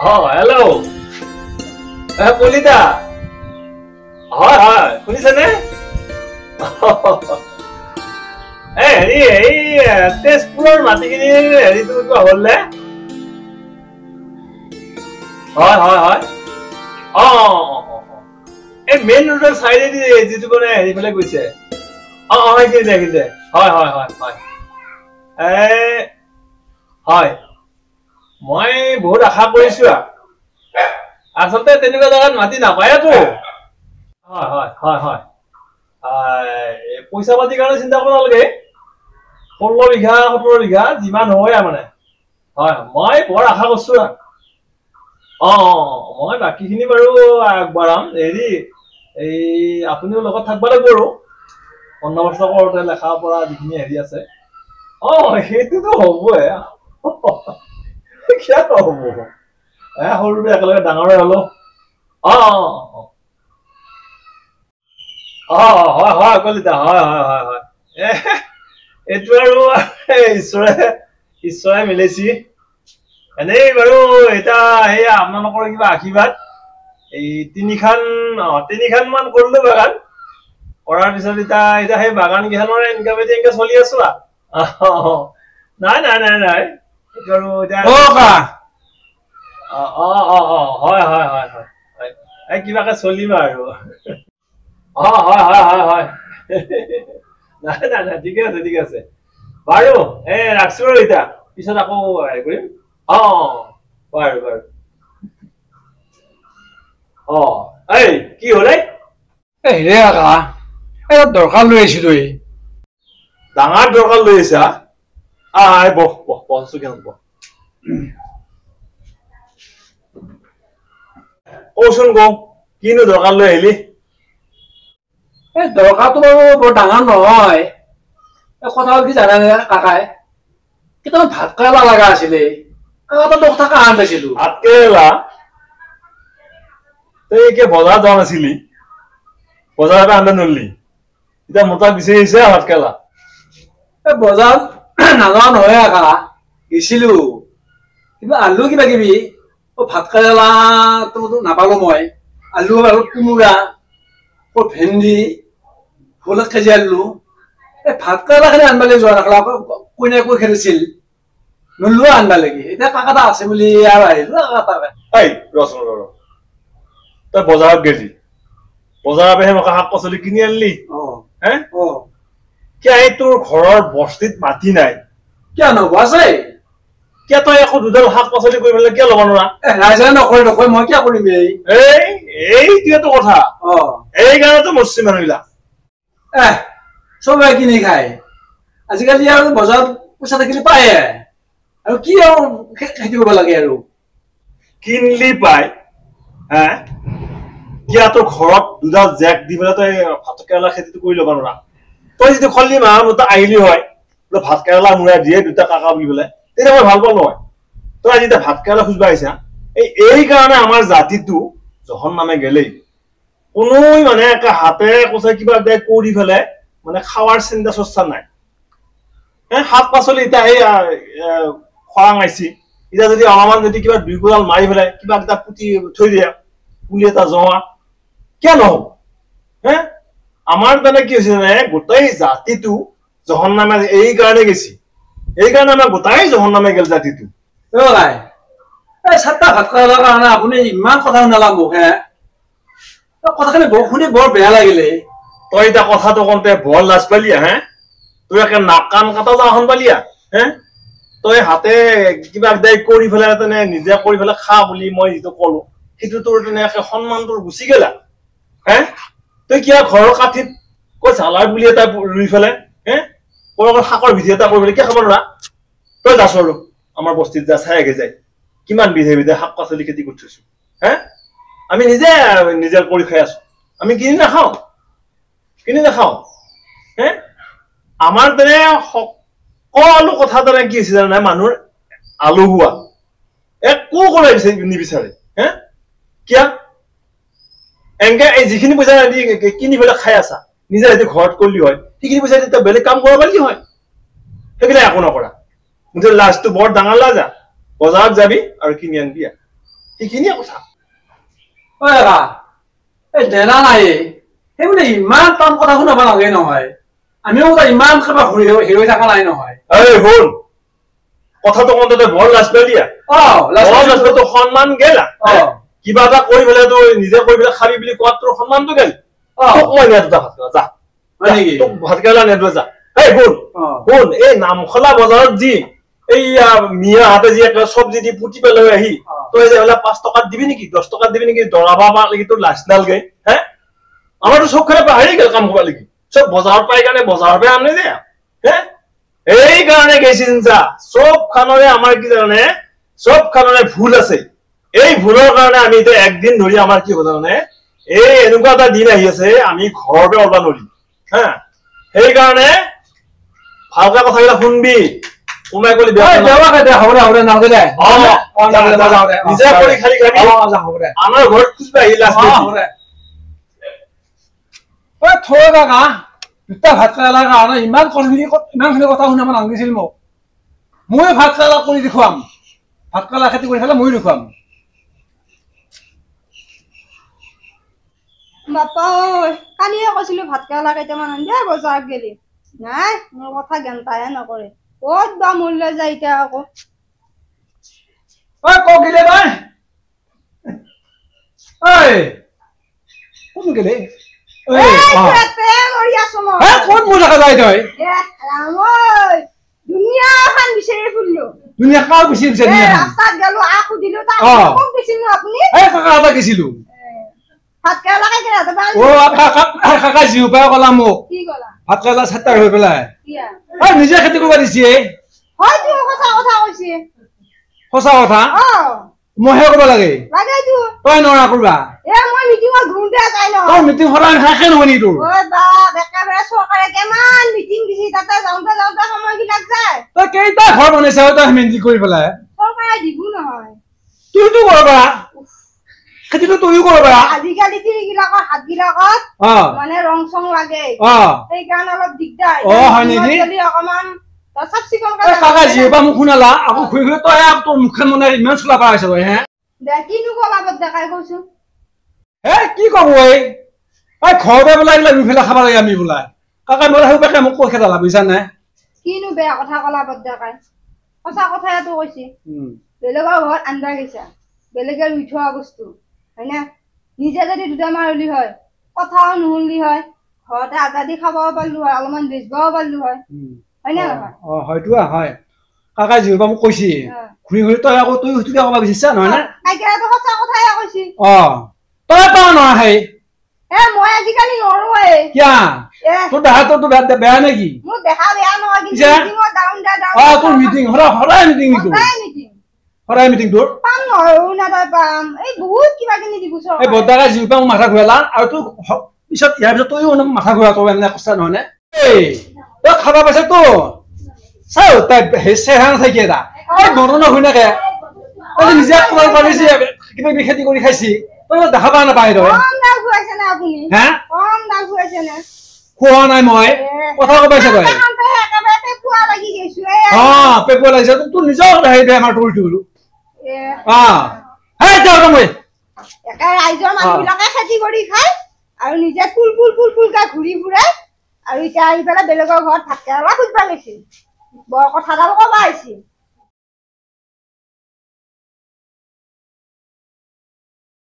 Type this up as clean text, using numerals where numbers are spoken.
hello' Kalita হয় হয় শুনিছেনে হেৰি এই তেজপুৰৰ মাটিখিনি হেৰিটো কিবা হ'ল নে হয় হয় হয় এই মেইন ৰোডৰ চাইডেদি যিটো মানে হেৰি ফালে গৈছে সেইখিনিতে হয় হয় হয় হয় হয় মই বহুত আশা কৰিছো আচলতে তেনেকুৱা জেগাত মাটি নাপায়তো হয় হয় হয় হয় পইচা পাতিৰ কাৰণে চিন্তা কৰিব নালাগে 16 বিঘা 17 বিঘা যিমান হয় মানে হয় মই বৰ আশা কৰিছো মই বাকীখিনি বাৰু আগবঢ়াম হেৰি এই আপুনিও লগত থাকিব লাগিব আৰু বন্দবস্ত কৰোঁতে লেখা পৰা যিখিনি হেৰি আছে সেইটোতো হ'বই কিয় নহ'ব সৰুতে একেলগে ডাঙৰে হলো হয় হয় কলিতা হয় হয় হয় হয় এইটো আৰু ঈশ্বৰে মিলাইছি এনেই বাৰু এতিয়া সেয়া আপোনালোকৰ কিবা আশীৰ্বাদ এই তিনিখান মান কৰিলো বাগান কৰাৰ পিছত এতিয়া সেই বাগান কেইখনৰ ইনকাম এনেকে চলি আছো নাই নাই নাই নাই এইটো আৰু এতিয়া হয় হয় হয় হয় হয় কিবাকে চলিম আৰু হয় হয় হয় হয় নাই নাই নাই ঠিকে আছে বাৰু ৰাখছো আৰু এতিয়া পিছত আকৌ হেৰি কৰিম বাৰু বাৰু এই কি হলে হেৰে আকা এটা দৰকাৰ লৈ আহিছিলো ডাঙৰ দৰকাৰ লৈ আহিছা বহচোন কেন কচোন ক কিনো দৰকাৰ লৈ আহিলি দৰকাৰটো বাৰু বৰ ডাঙৰ নহয় কথা হ'ল কি জানে কাকাই কেইটামান ভাত কেৰেলা লগা আছিলে কথা কাহান পাইছিলো ভাত কেৰেলা তই এতিয়া বজাৰ যোৱা নাছিলি বজাৰৰ পৰা আনিব নোৱাৰিলি এতিয়া মোটা বিচাৰি আহিছে ভাত কেৰেলা বজাৰত নাযোৱা নহয় আকা গেছিলো কিবা আলু কিবা কিবি ভাত কেৰেলাটো নাপালো মই আলু আৰু কোমোৰা ভেন্দি ফুল 1 কেজি আনিলো ভাত কেৰেলা খিনি আনিব যোৱা নাখালা কোনে কৈ খেলিছিল নোলোৱা আনিবা লাগি এতিয়া কাকা এটা আছে বুলি আৰু আহিলো তই বজাৰত গেলি বজাৰৰ পৰা মোক শাক পাচলি কিনি আনিলি কিয় তোৰ ঘৰৰ বস্তিত মাটি নাই কিয় নহব আছে কিয় তই একো দুডাল শাক পাচলি কৰি পেলাই কিয় ল'ব নোৱাৰা ৰাইজে নকৰে মই কিয় কৰিম এইটোৱেতো কথা এইকাৰণেতো মৰছি মানুহবিলাক চবে কিনি খায় আজিকালি আৰু বজাৰত পইচা থাকিলে পায় আৰু কি আৰু খেতি কৰিব লাগে আৰু কিনলি পায় কিয় তোৰ ঘৰত দুডাল জেক দি পেলাই তই ভাত কেৰেলা খেতিটো কৰি ল'ব নোৱাৰা তই যদি খল্লি মাহৰ মতে আহিলি হয় ভাত কেৰেলা মূৰাই দিয়ে দুটা কাকা বুলি পেলাই তেতিয়া মই ভাল পাওঁ নহয় তই আজি এতিয়া ভাত কেৰেলা খুজিব আহিছা এই কাৰণে আমাৰ জাতিটো জহন নামে গেলেই কোনো মানে একে হাতে কচাই কিবা কৰি পেলাই মানে খাৱাৰ চিন্তা চৰ্চা নাই শাক পাচলি এতিয়া সেই খৰাং আহিছে এতিয়া যদি অলপমান যদি কিবা 2 কোদাল মাৰি পেলাই কিবা এটা পুতি থৈ দিয়া পুলি এটা জমা কিয় নহব আমাৰ মানে কি হৈছে জানে গোটেই জাতিটো জহন নামে এই কাৰণে গেছি এই কাৰণে আমাৰ গোটাই জহন নামে গেল জাতিটো চাৰটা ভাত খোৱাৰ কাৰণে আপুনি ইমান কথা শুনালা মোক কথাখিনি শুনি বৰ বেয়া লাগিলে তই এতিয়া কথাটো কওঁতে বৰ লাজ পালিয়া তই একে নাক কাণ কাটা যাখন পালিয়া তই হাতে কিবা কৰি পেলাই তেনে নিজে কৰি পেলাই খা বুলি মই যিটো কলো সেইটো তোৰ তেনে সন্মান তোৰ গুচি গেলা তই কিয় ঘৰৰ কাঠিত কৈ ঝালাৰ বুলি এটা ৰুই পেলাই শাকৰ ভিধি এটা কৰি পেলাই কিয় খাব নোৱাৰা তই যাচ আৰু আমাৰ বস্তিত যা চাই আগে যায় কিমান বিধে বিধে শাক পাচলি খেতি কৰি থৈছো আমি নিজে কৰি খাই আছো আমি কিনি নাখাওঁ আমাৰ তেনে সকলো কথা তেনে কি হৈছে জানে মানুহৰ আলহুৱা একো কৰা নিবিচাৰে কিয় এনেকে এই যিখিনি পইচা কিনি পেলাই খাই আছা নিজে যদি ঘৰত কৰিলি হয় সেইখিনি পইচা তেতিয়া বেলেগ কাম কৰিব পাৰিলি হয় সেইবিলাক একো নকৰা মুঠতে লাজটো বৰ ডাঙৰ লাজ বজাৰত যাবি আৰু কিনি আনবি সেইখিনিয়ে কথা ঐ কাকা এই দেনা নাই সেই বোলে ইমান টান কথা শুনাব নালাগে নহয় আমিও ইমান খাবা হেৰি থকা নাই নহয় এই শুন কথাটো কওঁতে তই বৰ লাজ পালি তোৰ সন্মান গেলা কিবা এটা কৰি পেলাই তই নিজে কৰি পেলাই খাবি বুলি কোৱাত তোৰ সন্মানটো গেল তোক মই নিয়া দুটা ভাত যা তোক ভাত কেৰেলা নেদুৱে যা এই শুন শুন এই নামখলা বজাৰত যি এইয়া মিয়াহঁতে যি একটা চব্জি দি পুতি পেলাই আহি তই যে এইবিলাক 5 টকাত দিবি নেকি 10 টকাত দিবি নেকি দৰাবা বা লাগি তোৰ লাজ নালগে হে আমাৰতো চবখানে পাহৰি গেল কাম কৰিব লাগি চব বজাৰত পাই কাৰণে বজাৰৰ পৰা আনে যে হে এই কাৰণে গেছিন যা সব খানৰে আমাৰ কি জানে সব খানৰে ভুল আছে এই ভুলৰ কাৰণে আমি এতিয়া একদিন ধৰি আমাৰ কি হ'ব জানে এই এনেকুৱা এটা দিন আহি আছে আমি ঘৰৰ পৰা ওলাব নোৱাৰিম হা সেই কাৰণে ভালকে কথাবিলাক শুনবি উমাই কলি নিজে কৰি খালি খাবি আমাৰ ঘৰত খুচবা আহি লাষ্ট থৈ কাকা দুটা ভাত কেৰেলাৰ কাৰণে ইমানখিনি কথা শুনাব নালাগিছিল মোক মই ভাত কেৰেলা কৰি দেখুৱাম ভাত কেৰেলা খেতি কৰি খালে মই দেখুৱাম বাপা কালিয়ে কৈছিলো ভাত কেৰেলা কেইটামান আনিবা বজাৰত গেলি নাই মোৰ কথা জ্ঞানতাহে নকৰে ক'ত বা মূল্য যায় এতিয়া আকৌ কক গেলে তই কোন গেলে কোন মোৰ দেখা যায় তই দুনিয়াখন বিচাৰি ফুৰিলো দুনিয়া কাৰ বিচাৰিছে ৰাস্তাত গেলো আকো দিলো তাক দিছিলো আপুনি কাকা এটা গেছিলো ভাত কেৰেলা কেইটা কাকা জিও পাই কলা মোক কি কলা ভাত কেৰেলা চাটাৰ হৈ পেলাই নিজে খেতি কৰিব দিছে হয়তো সঁচা কথা কৈছে সঁচা কথা মইহে কৰিব লাগে তই নৰা কৰিবা মই মিটিঙত ঘূৰোঁতে যাই ন তোৰ মিটিং সদায় শেষে নহয় নেকি তোৰ একেবাৰে চৰকাৰে কিমান মিটিং দিছে তাতে যাওঁতে যাওঁতে সময়বিলাক যায় তই কেইটা ঘৰ বনাইছা তই মেন্দি কৰি পেলাই চৰকাৰে দিব নহয় তুইতো কৰিব পাৰা খেতিটো তইও কৰিব পাৰা আজিকালি তিৰিবিলাকৰ হাতবিলাকত মানে ৰং চং লাগে সেইকাৰণে অলপ দিগদাৰ হয় নেকি অকমান চাফ চিকুণ কাকা যিবা মোক শুনালা আকৌ ঘূৰি ঘূৰি তই তোৰ মুখখন মানে ইমান চোলা পাইছ তই হে কিনো কলাবত দেখাই কৈছো হে কি কব এই ঘৰতে বোলে এইবিলাক ৰুই পেলাই খাব লাগে আমি বোলা কাকা মই সেইবাকে মোক কৈ খেদালা বুজিছা নাই কিনো বেয়া কথা কলাবত দেখাই সঁচা কথাটো কৈছে বেলেগৰ ঘৰত আন্দা গৈছা বেলেগে ৰুই থোৱা বস্তু হয় না নিজে যদি দুটা মাৰলি হয় কথাও নুশুনলি হয় ঘৰতে আজাদি খাব পাৰিলো হয় অলপমান বেচবাও পাৰিলো হয় হয় না হয়তো হয় কাকা যিবা মোক কৈছে ঘূৰি ঘূৰি তই আকৌ তুই সুধিলে ক'ব বিচাৰিছা নহয় না সঁচা কথাই কৈছে তই পাও নহয় সেই মই আজিকালি নৰোৱে কিয়া তোৰ বেয়া নেকি মোৰ দেখা বেয়া নহয় তোৰ মিটিং সদায় মিটিং নেকি সদায় মিটিং তোৰ পাম নহয় পাম এই বহুত কিবা কিনি দিব এই বদাকা যিবা মোক মাথা ঘূৰালা আৰু তোৰ পিছত ইয়াৰ পিছত তইও মাথা ঘূৰা তই এনে কথা নহয় নে তই খাবা পাইছে তো চাও তাই চেহেৰা নাথাকি এটা মৰণা হৈ নাকে তই নিজে খবৰ পাৰিছে কিবা কিবি খেতি কৰি খাইছি তই দেখা পোৱা নাপায় তই হে খোৱা নাই মই কথা ক'ব পাইছে তই পেপুৱা লাগিছে তোৰ নিজৰ হেৰি বেমাৰ কৰিছো বোলো ৰাইজৰ মানুহবিলাকে খেতি কৰি খায় আৰু নিজে ফুল ফুল ফুল ফুলকে ঘূৰি ফুৰে আৰু এতিয়া আহি পেলাই বেলেগৰ ঘৰত ভাত কেৰেলা খুজিব গৈছিল বৰ কথাডাল ক'বা আহিছিল